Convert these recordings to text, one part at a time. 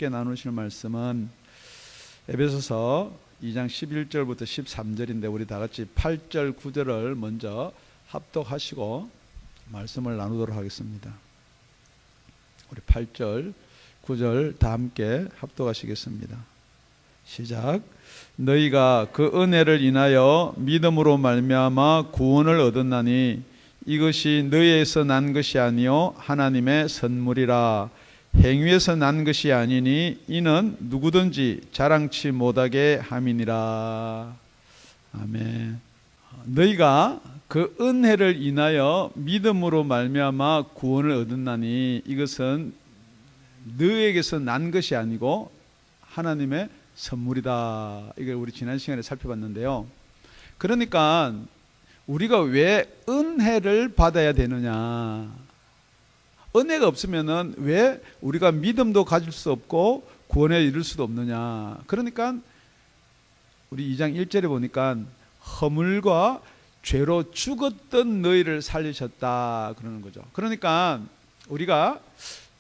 함께 나누시는 말씀은 에베소서 2장 11절부터 13절인데 우리 다 같이 8절 9절을 먼저 합독하시고 말씀을 나누도록 하겠습니다. 우리 8절 9절 다 함께 합독하시겠습니다. 시작. 너희가 그 은혜를 인하여 믿음으로 말미암아 구원을 얻었나니 이것이 너희에서 난 것이 아니요 하나님의 선물이라. 행위에서 난 것이 아니니 이는 누구든지 자랑치 못하게 함이니라. 아멘. 너희가 그 은혜를 인하여 믿음으로 말미암아 구원을 얻었나니 이것은 너희에게서 난 것이 아니고 하나님의 선물이다. 이걸 우리 지난 시간에 살펴봤는데요. 그러니까 우리가 왜 은혜를 받아야 되느냐? 은혜가 없으면은 왜 우리가 믿음도 가질 수 없고 구원에 이를 수도 없느냐? 그러니까 우리 2장 1절에 보니까 허물과 죄로 죽었던 너희를 살리셨다 그러는 거죠. 그러니까 우리가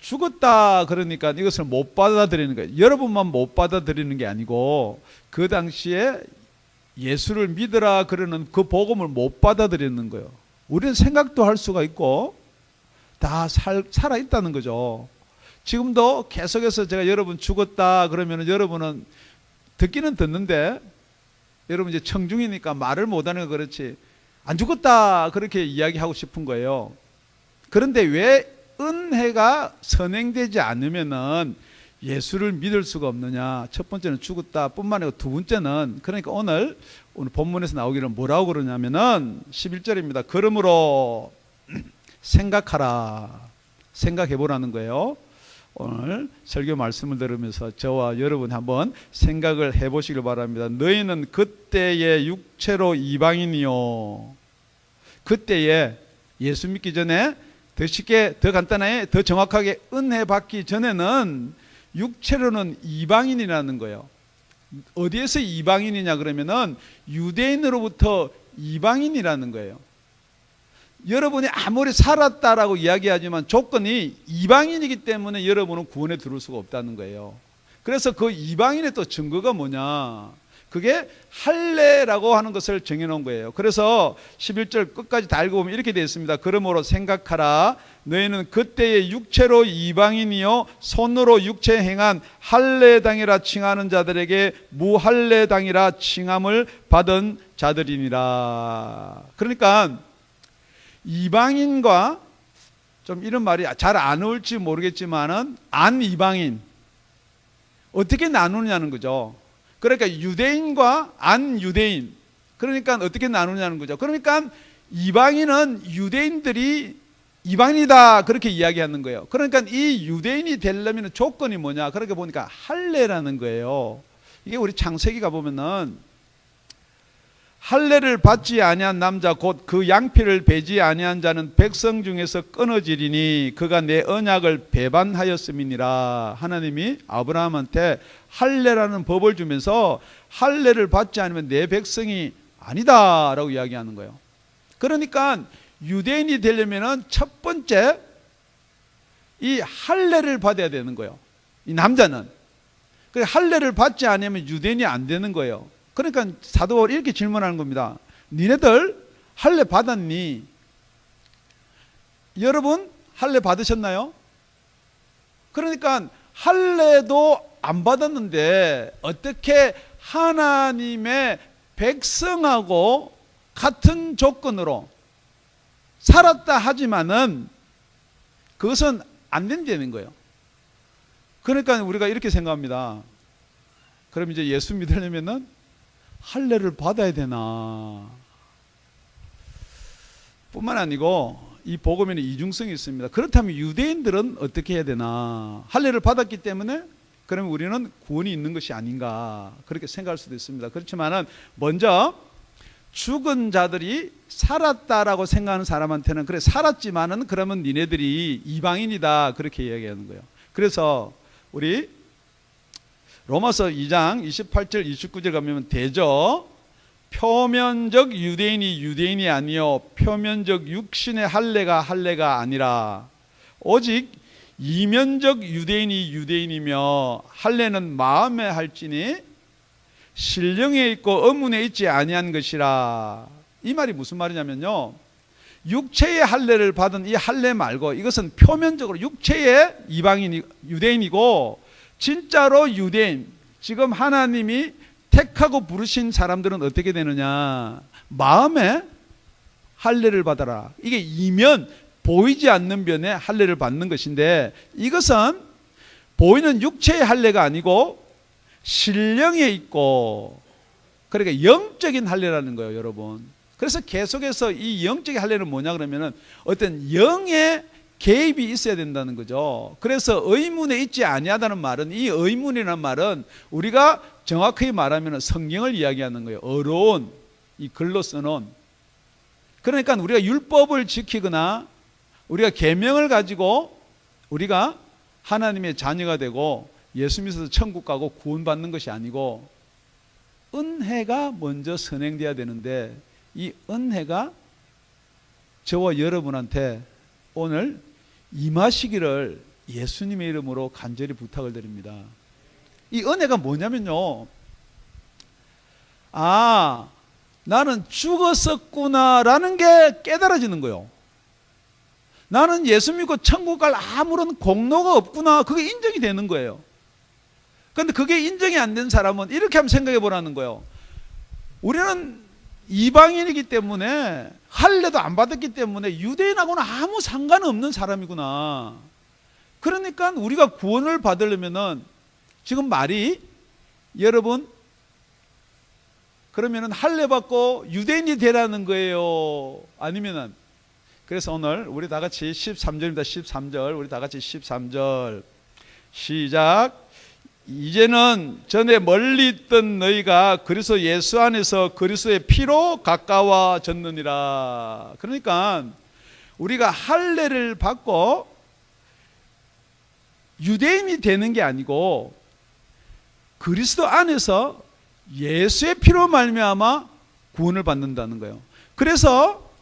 죽었다 그러니까 이것을 못 받아들이는 거예요. 여러분만 못 받아들이는 게 아니고 그 당시에 예수를 믿으라 그러는 그 복음을 못 받아들이는 거예요. 우리는 생각도 할 수가 있고 다 살아있다는 거죠. 지금도 계속해서 제가 여러분 죽었다 그러면 여러분은 듣기는 듣는데 여러분 이제 청중이니까 말을 못하는 거 그렇지 안 죽었다 그렇게 이야기하고 싶은 거예요. 그런데 왜 은혜가 선행되지 않으면은 예수를 믿을 수가 없느냐? 첫 번째는 죽었다 뿐만 아니고 두 번째는 그러니까 오늘 본문에서 나오기를 뭐라고 그러냐면은 11절입니다. 그러므로 생각하라. 생각해 보라는 거예요. 오늘 설교 말씀을 들으면서 저와 여러분 한번 생각을 해 보시길 바랍니다. 너희는 그때의 육체로 이방인이요. 그때에 예수 믿기 전에 더 쉽게, 더 간단하게, 더 정확하게 은혜 받기 전에는 육체로는 이방인이라는 거예요. 어디에서 이방인이냐 그러면은 유대인으로부터 이방인이라는 거예요. 여러분이 아무리 살았다라고 이야기하지만 조건이 이방인이기 때문에 여러분은 구원에 들어올 수가 없다는 거예요. 그래서 그 이방인의 또 증거가 뭐냐? 그게 할례라고 하는 것을 정해놓은 거예요. 그래서 11절 끝까지 다 읽어보면 이렇게 되어 있습니다. 그러므로 생각하라. 너희는 그때의 육체로 이방인이요 손으로 육체에 행한 할례당이라 칭하는 자들에게 무할례당이라 칭함을 받은 자들이니라. 그러니까 이방인과 좀 이런 말이 잘 안 어울릴지 모르겠지만은 안 이방인 어떻게 나누냐는 거죠. 그러니까 유대인과 안 유대인 그러니까 어떻게 나누냐는 거죠. 그러니까 이방인은 유대인들이 이방인이다 그렇게 이야기하는 거예요. 그러니까 이 유대인이 되려면 조건이 뭐냐? 그렇게 보니까 할례라는 거예요. 이게 우리 창세기 가보면은 할례를 받지 아니한 남자 곧 그 양피를 베지 아니한 자는 백성 중에서 끊어지리니 그가 내 언약을 배반하였음이니라. 하나님이 아브라함한테 할례라는 법을 주면서 할례를 받지 않으면 내 백성이 아니다라고 이야기하는 거예요. 그러니까 유대인이 되려면은 첫 번째 이 할례를 받아야 되는 거예요. 이 남자는. 그 할례를 받지 않으면 유대인이 안 되는 거예요. 그러니까 사도 바울이 이렇게 질문하는 겁니다. 니네들 할례 받았니? 여러분 할례 받으셨나요? 그러니까 할례도 안 받았는데 어떻게 하나님의 백성하고 같은 조건으로 살았다 하지만은 그것은 안 된다는 거예요. 그러니까 우리가 이렇게 생각합니다. 그럼 이제 예수 믿으려면은 할례를 받아야 되나? 뿐만 아니고 이 복음에는 이중성이 있습니다. 그렇다면 유대인들은 어떻게 해야 되나? 할례를 받았기 때문에 그러면 우리는 구원이 있는 것이 아닌가? 그렇게 생각할 수도 있습니다. 그렇지만은 먼저 죽은 자들이 살았다라고 생각하는 사람한테는 그래 살았지만은 그러면 니네들이 이방인이다 그렇게 이야기하는 거예요. 그래서 우리 로마서 2장 28절 29절 가면 되죠. 표면적 유대인이 유대인이 아니요 표면적 육신의 할례가 할례가 아니라 오직 이면적 유대인이 유대인이며 할례는 마음에 할지니 신령에 있고 의문에 있지 아니한 것이라. 이 말이 무슨 말이냐면요, 육체의 할례를 받은 이 할례 말고 이것은 표면적으로 육체의 이방인 유대인이고, 진짜로 유대인, 지금 하나님이 택하고 부르신 사람들은 어떻게 되느냐, 마음에 할례를 받아라. 이게 이면, 보이지 않는 면에 할례를 받는 것인데, 이것은 보이는 육체의 할례가 아니고 신령에 있고, 그러니까 영적인 할례라는 거예요, 여러분. 그래서 계속해서 이 영적인 할례는 뭐냐 그러면은 어떤 영의 개입이 있어야 된다는 거죠. 그래서 의문에 있지 아니하다는 말은, 이 의문이라는 말은 우리가 정확하게 말하면 성경을 이야기하는 거예요. 어려운 이 글로 써놓은. 그러니까 우리가 율법을 지키거나 우리가 계명을 가지고 우리가 하나님의 자녀가 되고 예수 믿어서 천국 가고 구원받는 것이 아니고, 은혜가 먼저 선행돼야 되는데, 이 은혜가 저와 여러분한테 오늘 임하시기를 예수님의 이름으로 간절히 부탁을 드립니다. 이 은혜가 뭐냐면요, 아, 나는 죽었었구나라는 게 깨달아지는 거예요. 나는 예수 믿고 천국 갈 아무런 공로가 없구나, 그게 인정이 되는 거예요. 그런데 그게 인정이 안 된 사람은 이렇게 한번 생각해 보라는 거예요. 우리는 이방인이기 때문에, 할례도 안 받았기 때문에 유대인하고는 아무 상관없는 사람이구나. 그러니까 우리가 구원을 받으려면은, 지금 말이, 여러분, 그러면은 할례 받고 유대인이 되라는 거예요? 아니면은, 그래서 오늘 우리 다 같이 13절입니다. 13절. 우리 다 같이 13절. 시작. 이제는 전에 멀리 있던 너희가 그리스도 예수 안에서 그리스도의 피로 가까워졌느니라. 그러니까 우리가 할례를 받고 유대인이 되는 게 아니고 그리스도 안에서 예수의 피로 말미암아 구원을 받는다는 거예요. 그래서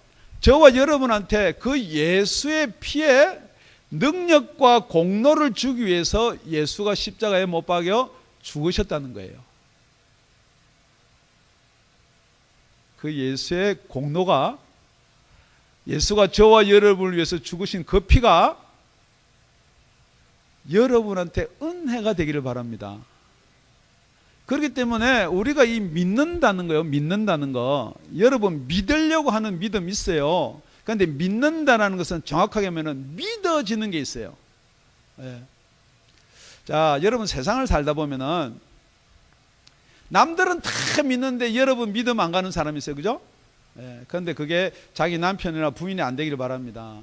저와 여러분한테 그 예수의 피에 능력과 공로를 주기 위해서 예수가 십자가에 못 박여 죽으셨다는 거예요. 그 예수의 공로가, 예수가 저와 여러분을 위해서 죽으신 그 피가 여러분한테 은혜가 되기를 바랍니다. 그렇기 때문에 우리가 이 믿는다는 거예요. 믿는다는 거, 여러분 믿으려고 하는 믿음이 있어요. 그런데 믿는다는 것은 정확하게 하면 믿어지는 게 있어요. 예. 자, 여러분 세상을 살다 보면은 남들은 다 믿는데 여러분 믿음 안 가는 사람이 있어요. 그죠? 예. 그런데 그게 자기 남편이나 부인이 안 되기를 바랍니다.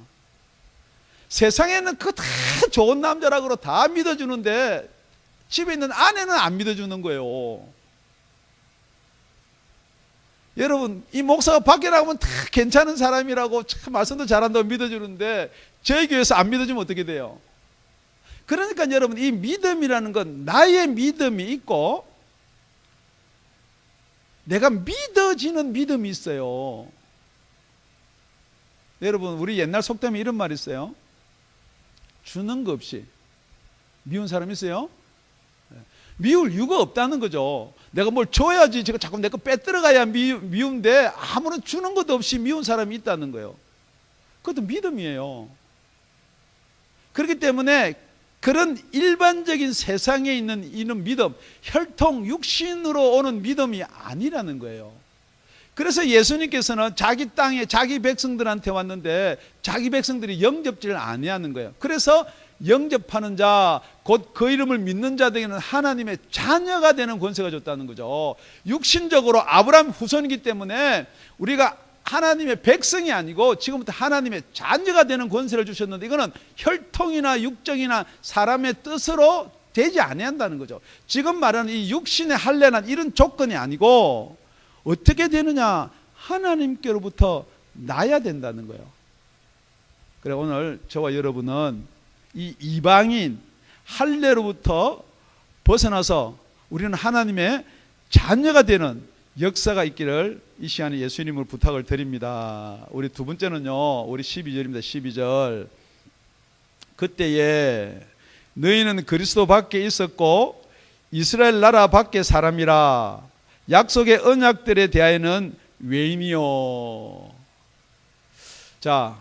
세상에는 그 다 좋은 남자라고 다 믿어주는데 집에 있는 아내는 안 믿어주는 거예요. 여러분, 이 목사가 밖에 나가면 다 괜찮은 사람이라고 참 말씀도 잘한다고 믿어주는데 저희 교회에서 안 믿어주면 어떻게 돼요? 그러니까 여러분, 이 믿음이라는 건 나의 믿음이 있고 내가 믿어지는 믿음이 있어요. 여러분, 우리 옛날 속담에 이런 말이 있어요. 주는 거 없이 미운 사람 있어요? 미울 이유가 없다는 거죠. 내가 뭘 줘야지, 제가 자꾸 내 거 빼들어가야 미운데 아무런 주는 것도 없이 미운 사람이 있다는 거예요. 그것도 믿음이에요. 그렇기 때문에 그런 일반적인 세상에 있는 이런 믿음, 혈통, 육신으로 오는 믿음이 아니라는 거예요. 그래서 예수님께서는 자기 땅에 자기 백성들한테 왔는데 자기 백성들이 영접지를 아니하는 거예요. 그래서 영접하는 자, 곧 그 이름을 믿는 자들에게는 하나님의 자녀가 되는 권세가 줬다는 거죠. 육신적으로 아브라함 후손이기 때문에 우리가 하나님의 백성이 아니고 지금부터 하나님의 자녀가 되는 권세를 주셨는데, 이거는 혈통이나 육정이나 사람의 뜻으로 되지 아니한다는 거죠. 지금 말하는 이 육신의 할례는 이런 조건이 아니고 어떻게 되느냐, 하나님께로부터 나야 된다는 거예요. 그래, 오늘 저와 여러분은 이 이방인 할례로부터 벗어나서 우리는 하나님의 자녀가 되는 역사가 있기를 이 시간에 예수님을 부탁을 드립니다. 우리 두 번째는요, 우리 12절입니다. 12절. 그때에 너희는 그리스도 밖에 있었고 이스라엘 나라 밖의 사람이라 약속의 언약들에 대하여는 외인이요. 자,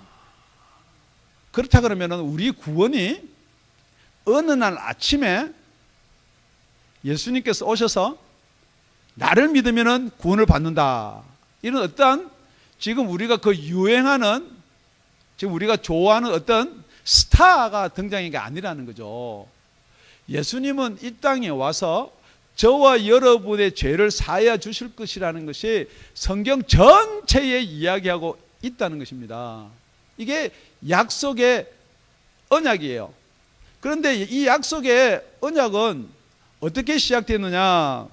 그렇다 그러면은 우리 구원이 어느 날 아침에 예수님께서 오셔서 나를 믿으면은 구원을 받는다, 이런 어떤 지금 우리가 그 유행하는, 지금 우리가 좋아하는 어떤 스타가 등장한 게 아니라는 거죠. 예수님은 이 땅에 와서 저와 여러분의 죄를 사하여 주실 것이라는 것이 성경 전체에 이야기하고 있다는 것입니다. 이게 약속의 언약이에요. 그런데 이 약속의 언약은 어떻게 시작되느냐?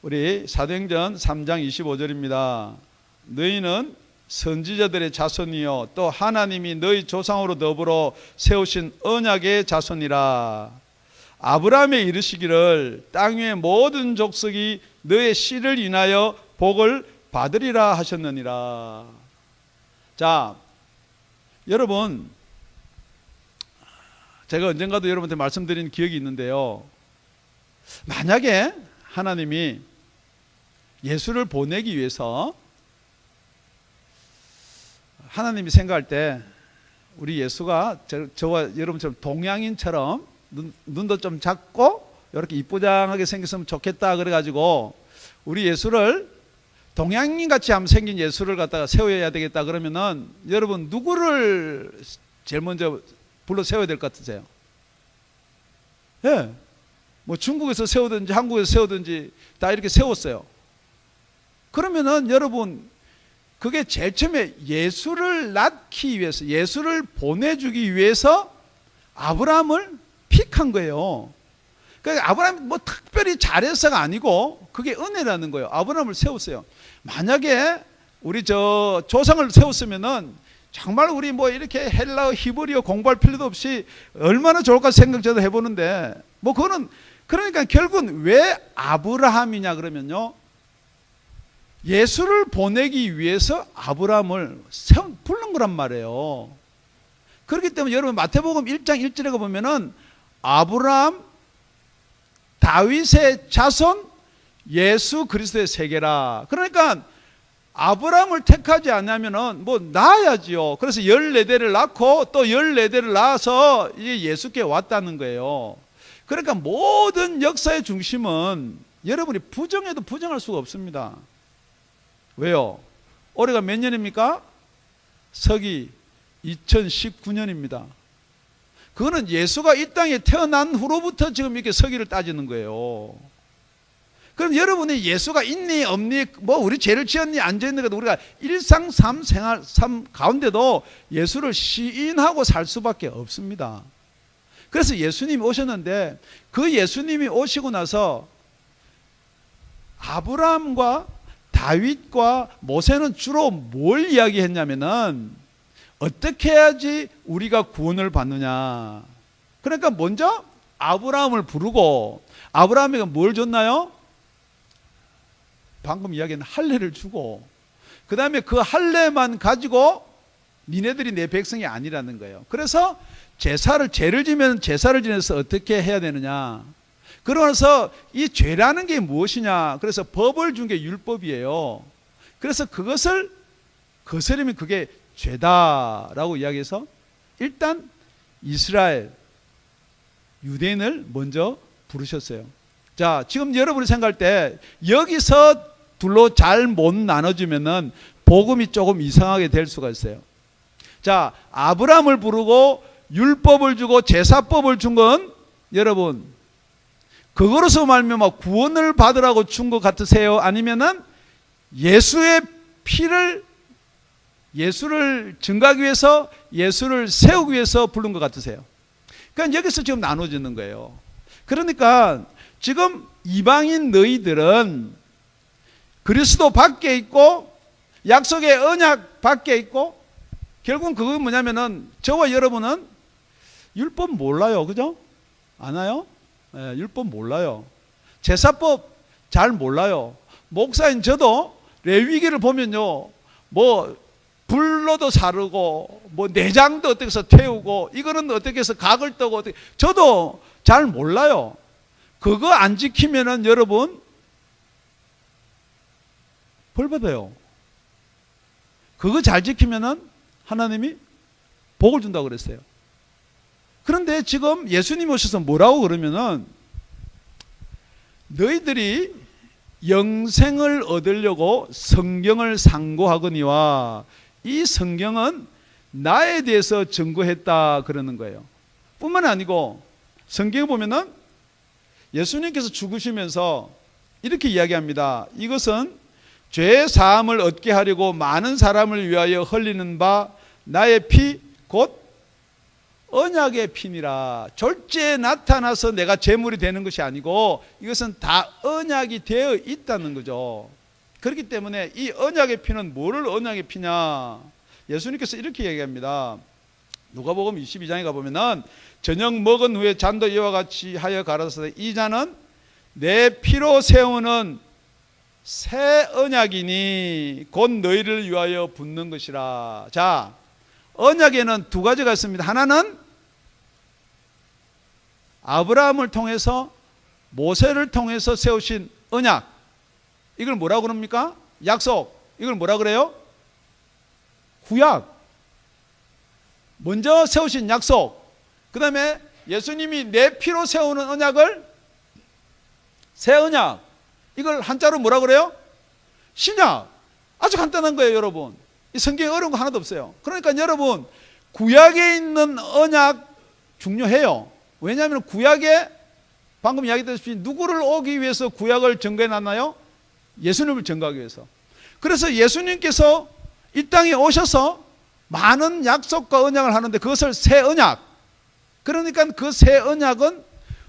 우리 사도행전 3장 25절입니다. 너희는 선지자들의 자손이요 또 하나님이 너희 조상으로 더불어 세우신 언약의 자손이라. 아브라함에 이르시기를 땅 위의 모든 족속이 너의 씨를 인하여 복을 받으리라 하셨느니라. 자, 여러분, 제가 언젠가도 여러분한테 말씀드린 기억이 있는데요. 만약에 하나님이 예수를 보내기 위해서 하나님이 생각할 때 우리 예수가 저와 여러분처럼 동양인처럼 눈도 좀 작고 이렇게 이쁘장하게 생겼으면 좋겠다 그래가지고 우리 예수를 동양인같이 한번 생긴 예수를 갖다가 세워야 되겠다 그러면은 여러분 누구를 제일 먼저 불러 세워야 될 것 같으세요? 예, 뭐 중국에서 세우든지 한국에서 세우든지 다 이렇게 세웠어요. 그러면은 여러분 그게 제일 처음에 예수를 낳기 위해서, 예수를 보내주기 위해서 아브라함을 픽한 거예요. 그러니까 아브라함이 뭐 특별히 잘해서가 아니고 그게 은혜라는 거예요. 아브라함을 세웠어요. 만약에 우리 저 조상을 세웠으면은 정말 우리 뭐 이렇게 헬라어 히브리어 공부할 필요도 없이 얼마나 좋을까 생각 저도 해보는데, 뭐 그거는, 그러니까 결국은 왜 아브라함이냐 그러면요, 예수를 보내기 위해서 아브라함을 부른 거란 말이에요. 그렇기 때문에 여러분 마태복음 1장 1절에 보면은 아브라함, 다윗의 자손, 예수 그리스도의 세계라. 그러니까 아브라함을 택하지 않으면은 뭐 낳아야지요. 그래서 14대를 낳고 또 14대를 낳아서 이제 예수께 왔다는 거예요. 그러니까 모든 역사의 중심은 여러분이 부정해도 부정할 수가 없습니다. 왜요? 올해가 몇 년입니까? 서기 2019년입니다. 그거는 예수가 이 땅에 태어난 후로부터 지금 이렇게 서기를 따지는 거예요. 그럼 여러분이 예수가 있니 없니, 뭐 우리 죄를 지었니 안 지었니, 우리가 일상 삶 가운데도 예수를 시인하고 살 수밖에 없습니다. 그래서 예수님이 오셨는데 그 예수님이 오시고 나서 아브라함과 다윗과 모세는 주로 뭘 이야기했냐면은 어떻게 해야지 우리가 구원을 받느냐. 그러니까 먼저 아브라함을 부르고, 아브라함에게 뭘 줬나요? 방금 이야기한 할례를 주고, 그 다음에 그 할례만 가지고 니네들이 내 백성이 아니라는 거예요. 그래서 죄를 지면 제사를 지내서 어떻게 해야 되느냐. 그러면서 이 죄라는 게 무엇이냐. 그래서 법을 준 게 율법이에요. 그래서 그것을 거스르면 그게 죄다라고 이야기해서 일단 이스라엘 유대인을 먼저 부르셨어요. 자, 지금 여러분이 생각할 때 여기서 둘로 잘 못 나눠주면은 복음이 조금 이상하게 될 수가 있어요. 자, 아브라함을 부르고 율법을 주고 제사법을 준 건 여러분 그거로서 말미암아 구원을 받으라고 준 것 같으세요? 아니면은 예수의 피를, 예수를 증거하기 위해서, 예수를 세우기 위해서 부른 것 같으세요? 그러니까 여기서 지금 나눠지는 거예요. 그러니까 지금 이방인 너희들은 그리스도 밖에 있고 약속의 언약 밖에 있고, 결국은 그건 뭐냐면은 저와 여러분은 율법 몰라요. 그죠? 아나요? 네, 율법 몰라요. 제사법 잘 몰라요. 목사인 저도 레위기를 보면요, 뭐 불로도 사르고 뭐 내장도 어떻게 해서 태우고 이거는 어떻게 해서 각을 떠고 어떻게, 저도 잘 몰라요. 그거 안 지키면은 여러분 벌 받아요. 그거 잘 지키면은 하나님이 복을 준다고 그랬어요. 그런데 지금 예수님이 오셔서 뭐라고 그러면은 너희들이 영생을 얻으려고 성경을 상고하거니와 이 성경은 나에 대해서 증거했다 그러는 거예요. 뿐만 아니고 성경에 보면은 예수님께서 죽으시면서 이렇게 이야기합니다. 이것은 죄 사함을 얻게 하려고 많은 사람을 위하여 흘리는 바 나의 피 곧 언약의 피니라. 졸지에 나타나서 내가 제물이 되는 것이 아니고 이것은 다 언약이 되어 있다는 거죠. 그렇기 때문에 이 언약의 피는 뭐를 언약의 피냐? 예수님께서 이렇게 얘기합니다. 누가복음 22장에 가보면은 저녁 먹은 후에 잔도 이와 같이 하여 가라사대 이 잔은 내 피로 세우는 새 언약이니 곧 너희를 위하여 붓는 것이라. 자, 언약에는 두 가지가 있습니다. 하나는 아브라함을 통해서 모세를 통해서 세우신 언약, 이걸 뭐라고 그럽니까? 약속. 이걸 뭐라 그래요? 구약. 먼저 세우신 약속, 그 다음에 예수님이 내 피로 세우는 언약을 새 언약, 이걸 한자로 뭐라 그래요? 신약. 아주 간단한 거예요, 여러분. 이 성경에 어려운 거 하나도 없어요. 그러니까 여러분, 구약에 있는 언약 중요해요. 왜냐하면 구약에 방금 이야기했다시피 누구를 오기 위해서 구약을 증거해 놨나요? 예수님을 증거하기 위해서. 그래서 예수님께서 이 땅에 오셔서 많은 약속과 언약을 하는데 그것을 새 언약, 그러니까 그 새 언약은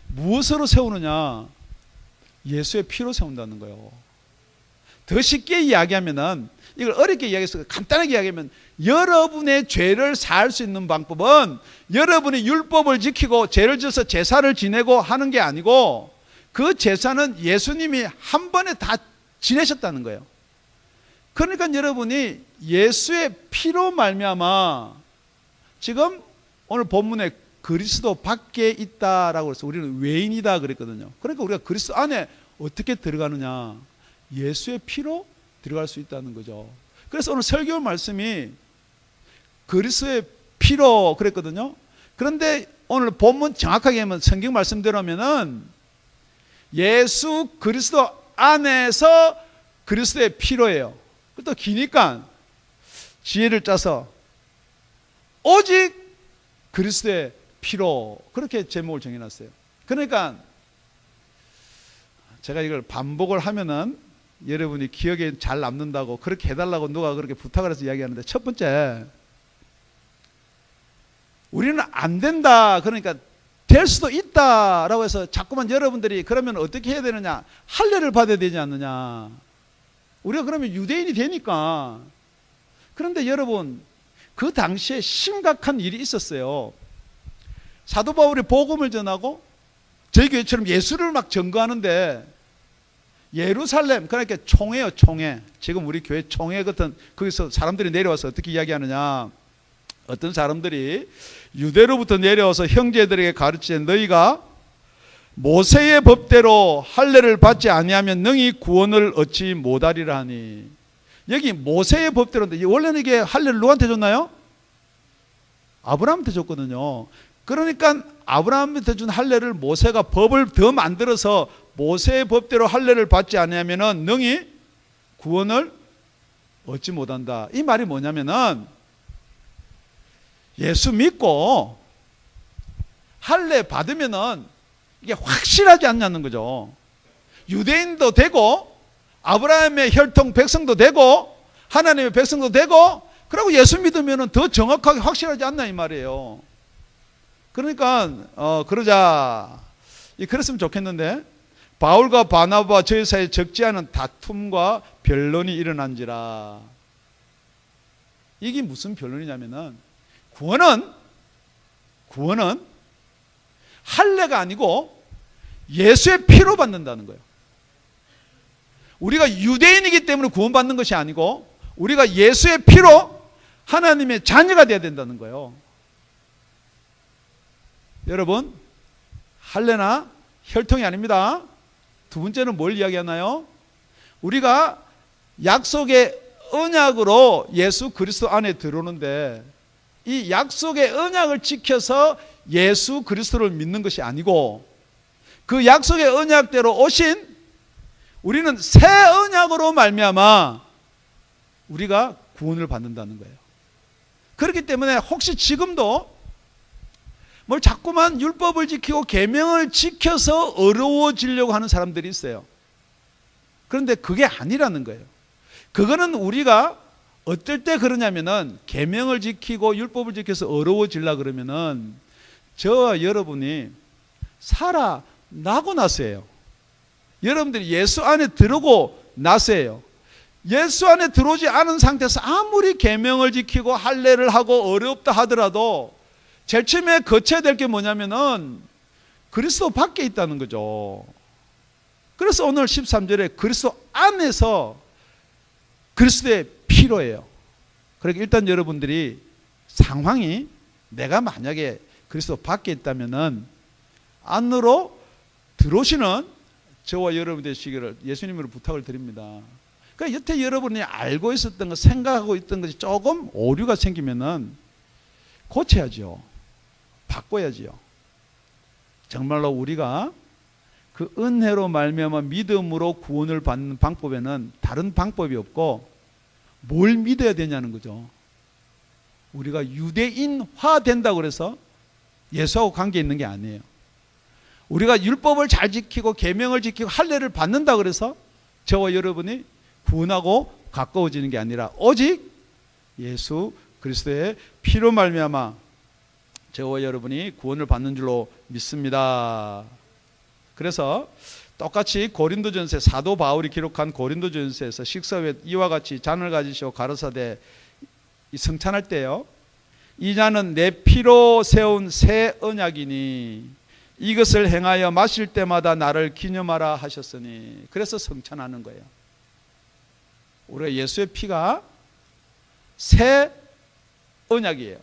무엇으로 세우느냐? 예수의 피로 세운다는 거예요. 더 쉽게 이야기하면은, 이걸 어렵게 이야기해서 간단하게 이야기하면, 여러분의 죄를 사할 수 있는 방법은 여러분이 율법을 지키고 죄를 지어서 제사를 지내고 하는 게 아니고 그 제사는 예수님이 한 번에 다 지내셨다는 거예요. 그러니까 여러분이 예수의 피로 말미암아 지금 오늘 본문에 그리스도 밖에 있다라고 해서 우리는 외인이다 그랬거든요. 그러니까 우리가 그리스도 안에 어떻게 들어가느냐? 예수의 피로 들어갈 수 있다는 거죠. 그래서 오늘 설교 말씀이 그리스도의 피로 그랬거든요. 그런데 오늘 본문 정확하게 하면 성경 말씀대로면은 예수 그리스도 안에서 그리스도의 피로예요. 또 기니까 지혜를 짜서 오직 그리스도의 피로, 그렇게 제목을 정해놨어요. 그러니까 제가 이걸 반복을 하면은 여러분이 기억에 잘 남는다고 그렇게 해달라고 누가 그렇게 부탁을 해서 이야기하는데, 첫 번째, 우리는 안 된다, 그러니까 될 수도 있다라고 해서 자꾸만 여러분들이 그러면 어떻게 해야 되느냐? 할례를 받아야 되지 않느냐? 우리가 그러면 유대인이 되니까. 그런데 여러분, 그 당시에 심각한 일이 있었어요. 사도 바울이 복음을 전하고 저희 교회처럼 예수를 막 증거하는데 예루살렘, 그러니까 총회요, 총회. 지금 우리 교회 총회 같은, 거기서 사람들이 내려와서 어떻게 이야기하느냐? 어떤 사람들이 유대로부터 내려와서 형제들에게 가르치되 너희가 모세의 법대로 할례를 받지 아니하면 능히 구원을 얻지 못하리라 하니. 여기 모세의 법대로인데 원래는 이게 할례를 누구한테 줬나요? 아브라함한테 줬거든요. 그러니까 아브라함한테 준 할례를 모세가 법을 더 만들어서 모세의 법대로 할례를 받지 아니하면 능히 구원을 얻지 못한다. 이 말이 뭐냐면은 예수 믿고 할례 받으면은 이게 확실하지 않냐는 거죠. 유대인도 되고 아브라함의 혈통 백성도 되고 하나님의 백성도 되고, 그리고 예수 믿으면은 더 정확하게 확실하지 않나 이 말이에요. 그러니까 그러자, 그랬으면 좋겠는데, 바울과 바나바와 저희 사이에 적지 않은 다툼과 변론이 일어난지라. 이게 무슨 변론이냐면은 구원은 할례가 아니고 예수의 피로 받는다는 거예요. 우리가 유대인이기 때문에 구원받는 것이 아니고 우리가 예수의 피로 하나님의 자녀가 되어야 된다는 거예요. 여러분, 할례나 혈통이 아닙니다. 두 번째는 뭘 이야기하나요? 우리가 약속의 언약으로 예수 그리스도 안에 들어오는데, 이 약속의 언약을 지켜서 예수 그리스도를 믿는 것이 아니고, 그 약속의 언약대로 오신 우리는 새 언약으로 말미암아 우리가 구원을 받는다는 거예요. 그렇기 때문에 혹시 지금도 뭘 자꾸만 율법을 지키고 계명을 지켜서 어려워지려고 하는 사람들이 있어요. 그런데 그게 아니라는 거예요. 그거는 우리가 어떨 때 그러냐면은, 계명을 지키고 율법을 지켜서 어려워지려 그러면은 저와 여러분이 살아나고 나서예요. 여러분들이 예수 안에 들어오고 나서예요. 예수 안에 들어오지 않은 상태에서 아무리 계명을 지키고 할례를 하고 어렵다 하더라도 제일 처음에 거쳐야 될 게 뭐냐면은 그리스도 밖에 있다는 거죠. 그래서 오늘 13절에 그리스도 안에서 그리스도의 피로예요. 그러니까 일단 여러분들이 상황이, 내가 만약에 그리스도 밖에 있다면은 안으로 들어오시는 저와 여러분 되시기를 예수님으로 부탁을 드립니다. 그러니까 여태 여러분이 알고 있었던 것, 생각하고 있던 것이 조금 오류가 생기면은 고쳐야죠. 바꿔야지요. 정말로 우리가 그 은혜로 말미암아 믿음으로 구원을 받는 방법에는 다른 방법이 없고, 뭘 믿어야 되냐는 거죠. 우리가 유대인화 된다고 그래서 예수하고 관계 있는 게 아니에요. 우리가 율법을 잘 지키고 계명을 지키고 할례를 받는다고 그래서 저와 여러분이 구원하고 가까워지는 게 아니라 오직 예수 그리스도의 피로 말미암아 저와 여러분이 구원을 받는 줄로 믿습니다. 그래서 똑같이 고린도전서, 사도 바울이 기록한 고린도전서에서 식사 후에 이와 같이 잔을 가지시고 가라사대 성찬할 때요, 이 잔은 내 피로 세운 새 언약이니 이것을 행하여 마실 때마다 나를 기념하라 하셨으니. 그래서 성찬하는 거예요. 우리가 예수의 피가 새 언약이에요.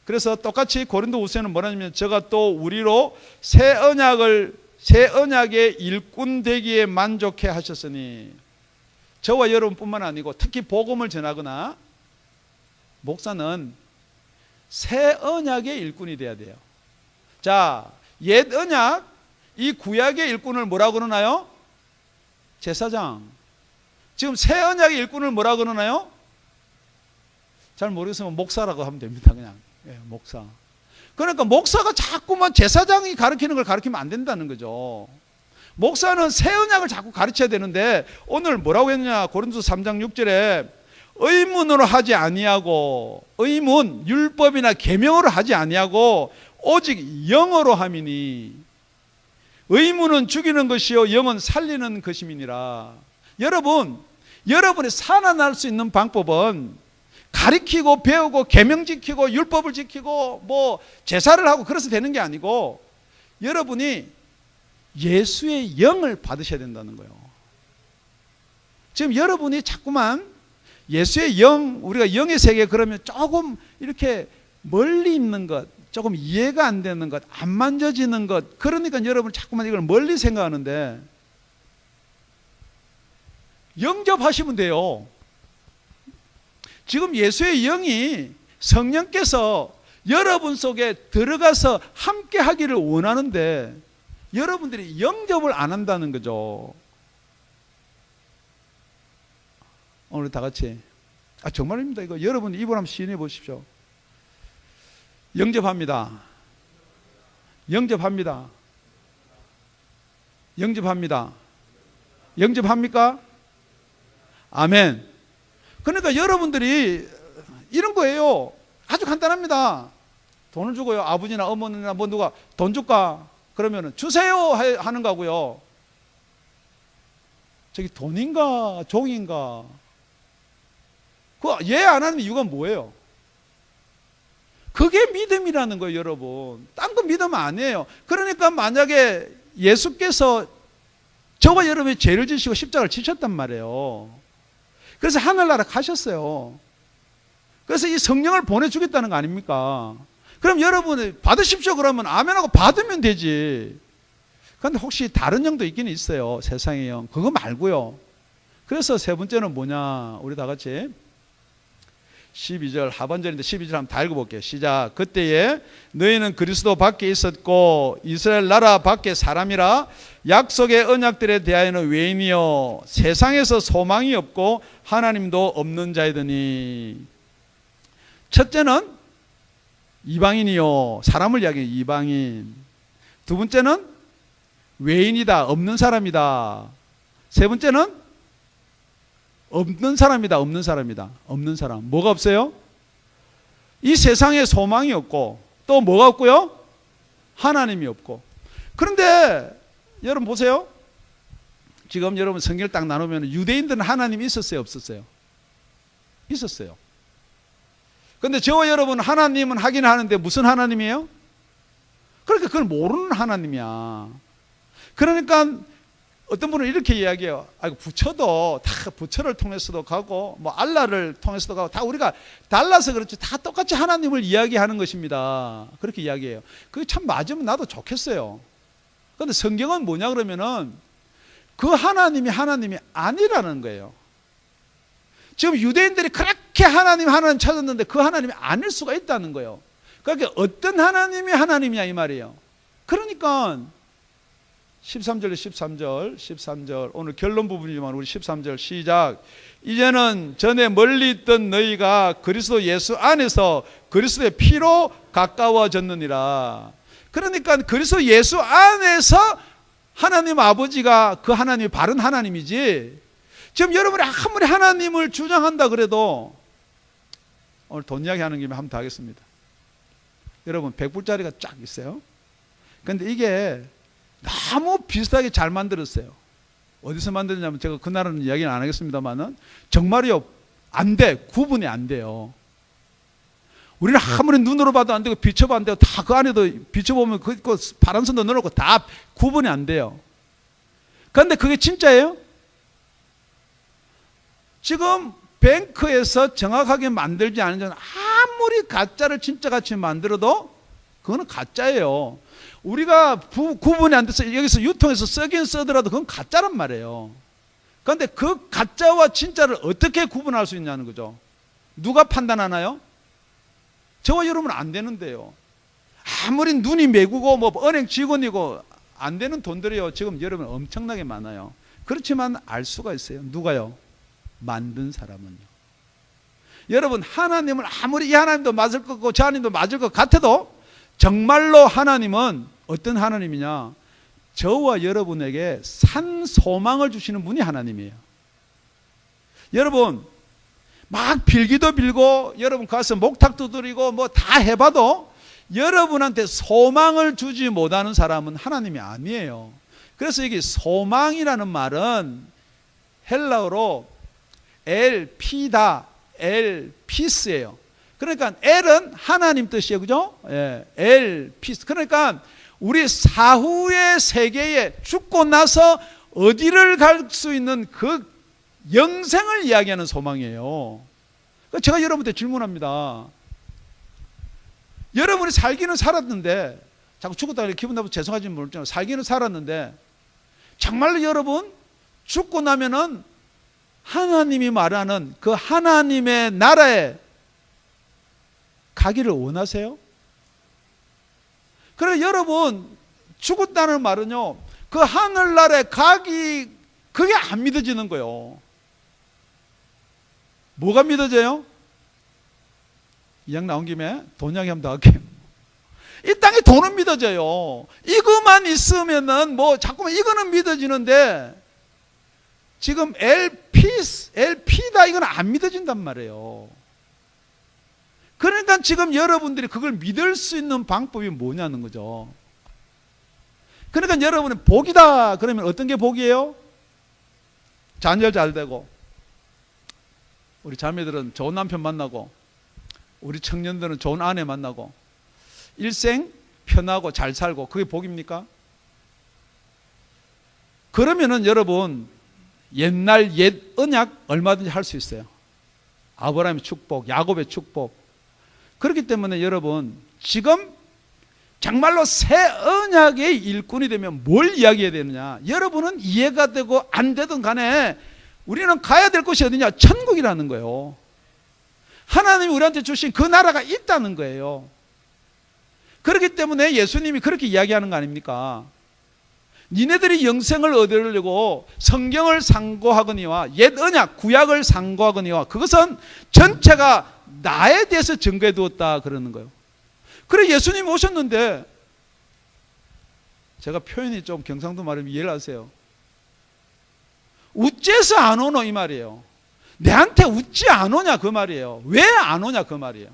그래서 똑같이 고린도후서에는 뭐라냐면, 저가 또 우리로 새 언약의 일꾼 되기에 만족해 하셨으니. 저와 여러분뿐만 아니고 특히 복음을 전하거나 목사는 새 언약의 일꾼이 돼야 돼요. 자, 옛 언약, 이 구약의 일꾼을 뭐라고 그러나요? 제사장. 지금 새 언약의 일꾼을 뭐라고 그러나요? 잘 모르겠으면 목사라고 하면 됩니다. 그냥 목사. 그러니까 목사가 자꾸만 제사장이 가르치는 걸 가르치면 안 된다는 거죠. 목사는 새 언약을 자꾸 가르쳐야 되는데, 오늘 뭐라고 했느냐, 고린도서 3장 6절에 의문으로 하지 아니하고, 의문, 율법이나 계명으로 하지 아니하고 오직 영어로 함이니. 의문은 죽이는 것이요 영은 살리는 것임이니라. 여러분이 살아날 수 있는 방법은 가르치고 배우고 계명 지키고 율법을 지키고 뭐 제사를 하고 그래서 되는 게 아니고, 여러분이 예수의 영을 받으셔야 된다는 거예요. 지금 여러분이 자꾸만 예수의 영, 우리가 영의 세계 그러면 조금 이렇게 멀리 있는 것, 조금 이해가 안 되는 것, 안 만져지는 것, 그러니까 여러분 자꾸만 이걸 멀리 생각하는데, 영접하시면 돼요. 지금 예수의 영이, 성령께서 여러분 속에 들어가서 함께 하기를 원하는데 여러분들이 영접을 안 한다는 거죠. 오늘 다 같이, 정말입니다. 이거 여러분 입을 한번 시인해 보십시오. 영접합니다. 영접합니다. 영접합니다. 영접합니까? 아멘. 그러니까 여러분들이 이런 거예요. 아주 간단합니다. 돈을 주고요, 아버지나 어머니나 뭐 누가 돈 줄까? 그러면 주세요 하는 거고요. 저기 돈인가 종인가? 그거 예 안 하는 이유가 뭐예요? 그게 믿음이라는 거예요, 여러분. 딴 거 믿으면 아니에요. 그러니까 만약에 예수께서 저와 여러분이 죄를 지시고 십자가를 지셨단 말이에요. 그래서 하늘나라 가셨어요. 그래서 이 성령을 보내주겠다는 거 아닙니까? 그럼 여러분이 받으십시오 그러면 아멘하고 받으면 되지. 그런데 혹시 다른 영도 있긴 있어요. 세상의 영. 그거 말고요. 그래서 세 번째는 뭐냐. 우리 다 같이 12절 하반절인데 12절 한번 다 읽어볼게요. 시작. 그때에 너희는 그리스도 밖에 있었고 이스라엘 나라 밖에 사람이라 약속의 언약들에 대하여는 외인이요 세상에서 소망이 없고 하나님도 없는 자이더니. 첫째는 이방인이요 사람을 이야기해 이방인. 두 번째는 외인이다 없는 사람이다. 세 번째는 없는 사람이다. 없는 사람이다. 없는 사람. 뭐가 없어요? 이 세상에 소망이 없고 또 뭐가 없고요? 하나님이 없고. 그런데 여러분 보세요. 지금 여러분 성경을 딱 나누면 유대인들은 하나님이 있었어요? 없었어요? 있었어요. 그런데 저와 여러분 하나님은 하긴 하는데 무슨 하나님이에요? 그러니까 그걸 모르는 하나님이야. 그러니까 어떤 분은 이렇게 이야기해요. 부처도 다 부처를 통해서도 가고 뭐 알라를 통해서도 가고 다 우리가 달라서 그렇지 다 똑같이 하나님을 이야기하는 것입니다. 그렇게 이야기해요. 그게 참 맞으면 나도 좋겠어요. 그런데 성경은 뭐냐 그러면은 그 하나님이 아니라는 거예요. 지금 유대인들이 그렇게 하나님 찾았는데 그 하나님이 아닐 수가 있다는 거예요. 그러니까 어떤 하나님이 하나님이냐 이 말이에요. 그러니까 13절 오늘 결론 부분이지만 우리 13절 시작. 이제는 전에 멀리 있던 너희가 그리스도 예수 안에서 그리스도의 피로 가까워졌느니라. 그러니까 그리스도 예수 안에서 하나님 아버지가 그 하나님이 바른 하나님이지. 지금 여러분이 아무리 하나님을 주장한다 그래도 오늘 돈 이야기 하는 김에 한번 더 하겠습니다. 여러분 100불짜리가 쫙 있어요. 그런데 이게 너무 비슷하게 잘 만들었어요. 어디서 만들었냐면 제가 그날은 이야기는 안 하겠습니다만은 정말이요 안 돼. 구분이 안 돼요. 우리는 아무리 눈으로 봐도 안 되고 비춰봐도 안 되고 다 그 안에도 비춰보면 그 파란 선도 넣어놓고 다 구분이 안 돼요. 그런데 그게 진짜예요? 지금 뱅크에서 정확하게 만들지 않은 전 아무리 가짜를 진짜같이 만들어도 그거는 가짜예요. 우리가 구분이 안 돼서 여기서 유통해서 쓰긴 쓰더라도 그건 가짜란 말이에요. 그런데 그 가짜와 진짜를 어떻게 구분할 수 있냐는 거죠. 누가 판단하나요? 저와 여러분은 안 되는데요. 아무리 눈이 매구고 뭐 은행 직원이고 안 되는 돈들이요 지금 여러분 엄청나게 많아요. 그렇지만 알 수가 있어요. 누가요? 만든 사람은요. 여러분 하나님을 아무리 이 하나님도 맞을 것 같고 저 하나님도 맞을 것 같아도 정말로 하나님은 어떤 하나님이냐? 저와 여러분에게 산 소망을 주시는 분이 하나님이에요. 여러분 막 빌기도 빌고 여러분 가서 목탁도 드리고 뭐 다 해봐도 여러분한테 소망을 주지 못하는 사람은 하나님이 아니에요. 그래서 여기 소망이라는 말은 헬라어로 엘피다 엘피스예요. 그러니까 엘은 하나님 뜻이에요. 그죠? 예, 엘피스. 그러니까 우리 사후의 세계에 죽고 나서 어디를 갈 수 있는 그 영생을 이야기하는 소망이에요. 제가 여러분한테 질문합니다. 여러분이 살기는 살았는데 자꾸 죽었다 기분 나쁘고 죄송하지는 모르지만 살기는 살았는데 정말로 여러분 죽고 나면은 하나님이 말하는 그 하나님의 나라에 가기를 원하세요? 그래 여러분 죽었다는 말은요 그 하늘나라에 가기 그게 안 믿어지는 거예요. 뭐가 믿어져요? 이양 나온 김에 돈 이야기 한번 더 할게요. 이 땅에 돈은 믿어져요. 이거만 있으면은 뭐 자꾸만 이거는 믿어지는데 지금 LP다 이건 안 믿어진단 말이에요. 그러니까 지금 여러분들이 그걸 믿을 수 있는 방법이 뭐냐는 거죠. 그러니까 여러분은 복이다 그러면 어떤 게 복이에요? 자녀 잘 되고 우리 자매들은 좋은 남편 만나고 우리 청년들은 좋은 아내 만나고 일생 편하고 잘 살고 그게 복입니까? 그러면은 여러분 옛날 옛 언약 얼마든지 할 수 있어요. 아브라함의 축복, 야곱의 축복. 그렇기 때문에 여러분, 지금 정말로 새 언약의 일꾼이 되면 뭘 이야기해야 되느냐? 여러분은 이해가 되고 안 되든 간에 우리는 가야 될 곳이 어디냐? 천국이라는 거예요. 하나님이 우리한테 주신 그 나라가 있다는 거예요. 그렇기 때문에 예수님이 그렇게 이야기하는 거 아닙니까? 니네들이 영생을 얻으려고 성경을 상고하거니와 옛 언약, 구약을 상고하거니와 그것은 전체가 나에 대해서 증거해 두었다 그러는 거예요. 그래 예수님이 오셨는데, 제가 표현이 좀 경상도 말이면 이해를 하세요. 어째서 안 오노 이 말이에요. 내한테 웃지 안 오냐 그 말이에요. 왜 안 오냐 그 말이에요.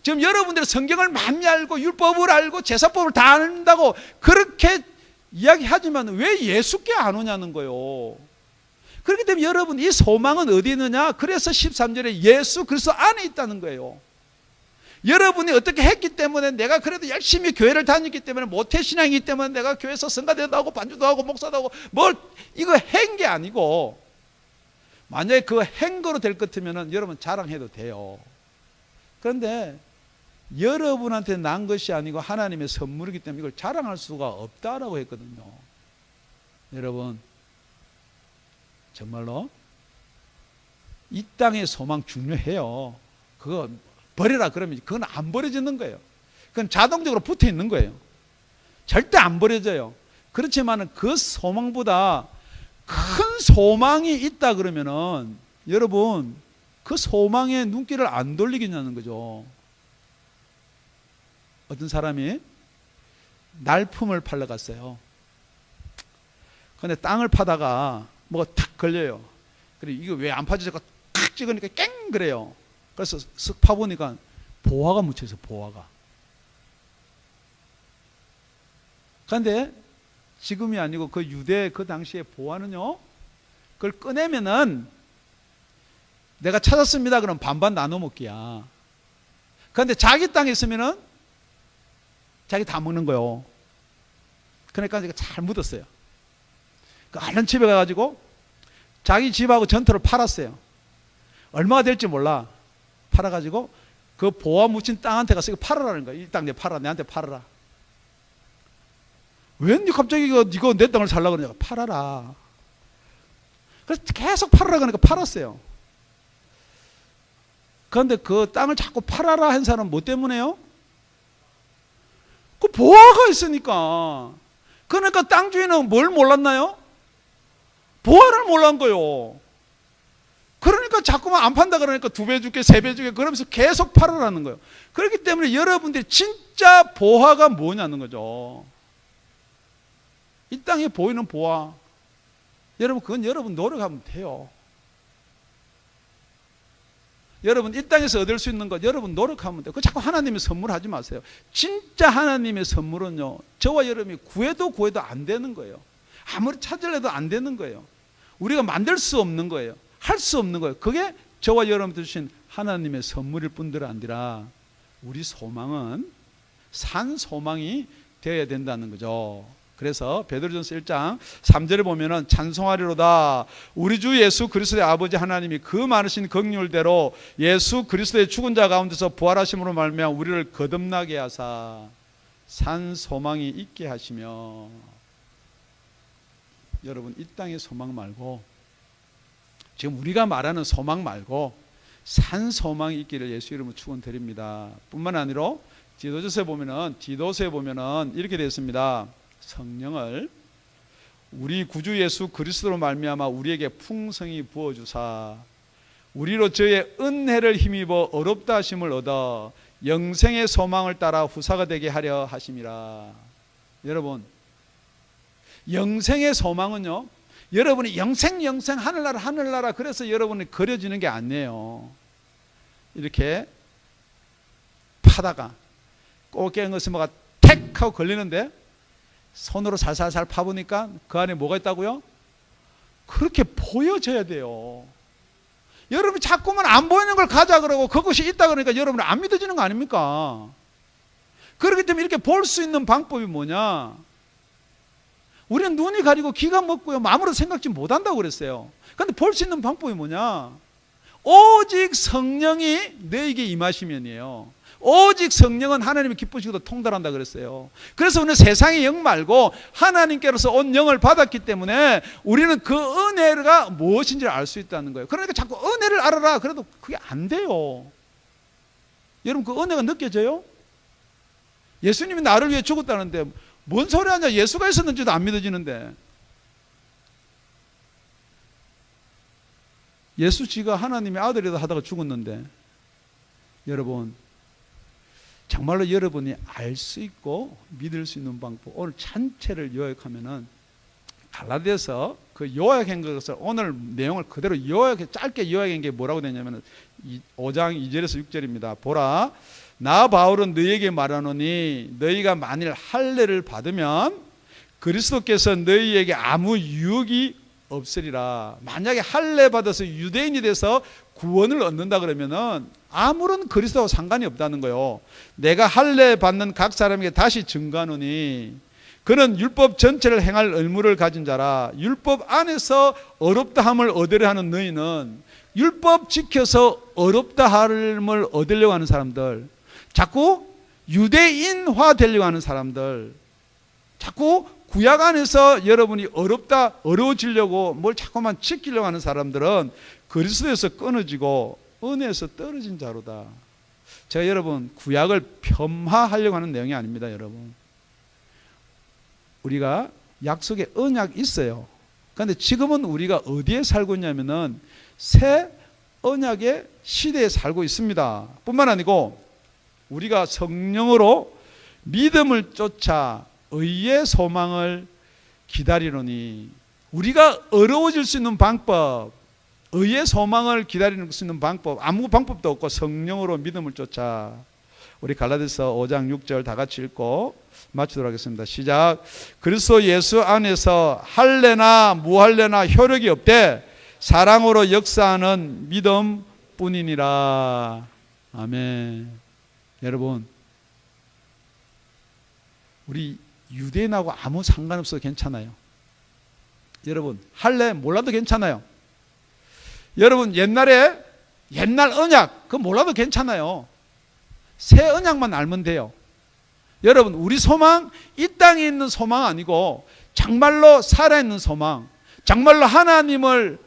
지금 여러분들이 성경을 많이 알고 율법을 알고 제사법을 다 안다고 그렇게 이야기하지만 왜 예수께 안 오냐는 거예요. 그렇기 때문에 여러분, 이 소망은 어디 있느냐? 그래서 13절에 예수 그리스도 안에 있다는 거예요. 여러분이 어떻게 했기 때문에, 내가 그래도 열심히 교회를 다녔기 때문에, 모태신앙이기 때문에 내가 교회에서 성가대도 하고 반주도 하고 목사도 하고 뭘 이거 한 게 아니고, 만약에 그 한 거로 될 것 같으면 여러분 자랑해도 돼요. 그런데 여러분한테 난 것이 아니고 하나님의 선물이기 때문에 이걸 자랑할 수가 없다라고 했거든요. 여러분, 정말로 이 땅의 소망 중요해요. 그거 버려라 그러면 그건 안 버려지는 거예요. 그건 자동적으로 붙어 있는 거예요. 절대 안 버려져요. 그렇지만 그 소망보다 큰 소망이 있다 그러면은 여러분, 그 소망에 눈길을 안 돌리겠냐는 거죠. 어떤 사람이 날품을 팔러 갔어요. 근데 땅을 파다가 뭐가 탁 걸려요. 그래, 이거 왜 안 파지? 탁 찍으니까 깽 그래요. 그래서 쓱 파보니까 보화가 묻혀있어요. 보화가. 그런데 지금이 아니고 그 유대 그 당시에 보화는요, 그걸 꺼내면은 내가 찾았습니다 그럼 반반 나눠 먹기야. 그런데 자기 땅에 있으면은 자기 다 먹는 거요. 그러니까 잘 묻었어요. 그 알른 집에 가가지고 자기 집하고 전토를 팔았어요. 얼마가 될지 몰라. 팔아가지고 그 보화 묻힌 땅한테 가서 이거 팔아라는 거야. 이 땅 내 팔아, 내한테 팔아라. 왜 갑자기 이거 내 땅을 살라고 그러냐? 팔아라. 그래서 계속 팔아라 그러니까 팔았어요. 그런데 그 땅을 자꾸 팔아라 한 사람은 뭐 때문에요? 그 보화가 있으니까. 그러니까 땅 주인은 뭘 몰랐나요? 보화를 몰란 거요. 그러니까 자꾸만 안 판다 그러니까 2배 줄게, 3배 줄게 그러면서 계속 팔아라는 거예요. 그렇기 때문에 여러분들이 진짜 보화가 뭐냐는 거죠. 이 땅에 보이는 보화, 여러분 그건 여러분 노력하면 돼요. 여러분 이 땅에서 얻을 수 있는 것 여러분 노력하면 돼요. 그 자꾸 하나님의 선물 하지 마세요. 진짜 하나님의 선물은요, 저와 여러분이 구해도 안 되는 거예요. 아무리 찾으려도 안 되는 거예요. 우리가 만들 수 없는 거예요. 할 수 없는 거예요. 그게 저와 여러분들 주신 하나님의 선물일 뿐들 아니라 우리 소망은 산 소망이 되어야 된다는 거죠. 그래서 베드로전서 1장 3절에 보면은 찬송하리로다 우리 주 예수 그리스도의 아버지 하나님이 그 많으신 긍휼대로 예수 그리스도의 죽은 자 가운데서 부활하심으로 말미암아 우리를 거듭나게 하사 산 소망이 있게 하시며. 여러분 이 땅의 소망 말고 지금 우리가 말하는 소망 말고 산 소망이 있기를 예수 이름으로 축원드립니다. 뿐만 아니라 디도서에 보면은 이렇게 되어 있습니다. 성령을 우리 구주 예수 그리스도로 말미암아 우리에게 풍성히 부어 주사 우리로 저의 은혜를 힘입어 어렵다 하심을 얻어 영생의 소망을 따라 후사가 되게 하려 하심이라. 여러분 영생의 소망은요, 여러분이 영생 하늘나라 그래서 여러분이 그려지는 게 아니에요. 이렇게 파다가 꽃게 것이 뭐가 택 하고 걸리는데 손으로 살살살 파보니까 그 안에 뭐가 있다고요? 그렇게 보여져야 돼요. 여러분 자꾸만 안 보이는 걸 가자 그러고 그것이 있다 그러니까 여러분 안 믿어지는 거 아닙니까? 그렇기 때문에 이렇게 볼 수 있는 방법이 뭐냐? 우리는 눈이 가리고 귀가 먹고요 마음으로 생각지 못한다고 그랬어요. 그런데 볼 수 있는 방법이 뭐냐? 오직 성령이 너에게 임하시면이에요. 오직 성령은 하나님의 기쁘시고도 통달한다 그랬어요. 그래서 우리는 세상의 영 말고 하나님께로서 온 영을 받았기 때문에 우리는 그 은혜가 무엇인지를 알 수 있다는 거예요. 그러니까 자꾸 은혜를 알아라 그래도 그게 안 돼요. 여러분 그 은혜가 느껴져요? 예수님이 나를 위해 죽었다는데 뭔 소리 하냐. 예수가 있었는지도 안 믿어지는데. 예수 지가 하나님의 아들이다 하다가 죽었는데, 여러분 정말로 여러분이 알 수 있고 믿을 수 있는 방법, 오늘 전체를 요약하면은 갈라디아서 그 요약한 것을 오늘 내용을 그대로 짧게 요약한 게 뭐라고 되냐면은 5장 2절에서 6절입니다. 보라, 나 바울은 너희에게 말하노니 너희가 만일 할례를 받으면 그리스도께서 너희에게 아무 유익이 없으리라. 만약에 할례 받아서 유대인이 돼서 구원을 얻는다 그러면은 아무런 그리스도와 상관이 없다는 거예요. 내가 할례 받는 각 사람에게 다시 증거하노니 그는 율법 전체를 행할 의무를 가진 자라. 율법 안에서 어렵다함을 얻으려 하는 너희는 율법 지켜서 어렵다함을 얻으려고 하는 사람들, 자꾸 유대인화 되려고 하는 사람들, 자꾸 구약 안에서 여러분이 어려워지려고 뭘 자꾸만 지키려고 하는 사람들은 그리스도에서 끊어지고 은혜에서 떨어진 자로다. 제가 여러분 구약을 폄하하려고 하는 내용이 아닙니다. 여러분 우리가 약속의 언약이 있어요. 그런데 지금은 우리가 어디에 살고 있냐면은 새 언약의 시대에 살고 있습니다. 뿐만 아니고 우리가 성령으로 믿음을 쫓아 의의 소망을 기다리노니, 우리가 어려워질 수 있는 방법, 의의 소망을 기다리는 수 있는 방법, 아무 방법도 없고 성령으로 믿음을 쫓아. 우리 갈라디아서 5장 6절 다 같이 읽고 마치도록 하겠습니다. 시작. 그리스도 예수 안에서 할례나 무할례나 효력이 없되 사랑으로 역사하는 믿음 뿐이니라. 아멘. 여러분 우리 유대인하고 아무 상관없어도 괜찮아요. 여러분 할례 몰라도 괜찮아요. 여러분 옛날 언약 그거 몰라도 괜찮아요. 새 언약만 알면 돼요. 여러분 우리 소망 이 땅에 있는 소망 아니고 정말로 살아있는 소망, 정말로 하나님을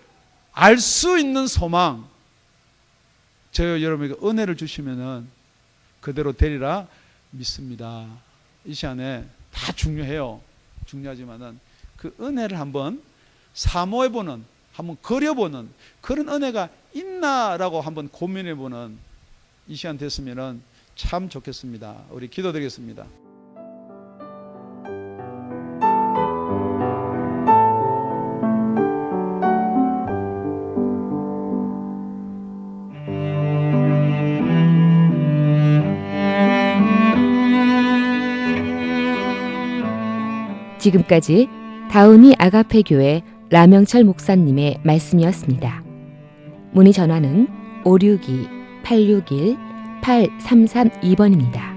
알 수 있는 소망, 저 여러분에게 은혜를 주시면은 그대로 되리라 믿습니다. 이 시간에 다 중요해요. 중요하지만은 그 은혜를 한번 사모해보는, 한번 그려보는 그런 은혜가 있나라고 한번 고민해보는 이 시간 됐으면은 참 좋겠습니다. 우리 기도드리겠습니다. 지금까지 다운이 아가페 교회 라명철 목사님의 말씀이었습니다. 문의 전화는 562-861-8332번입니다.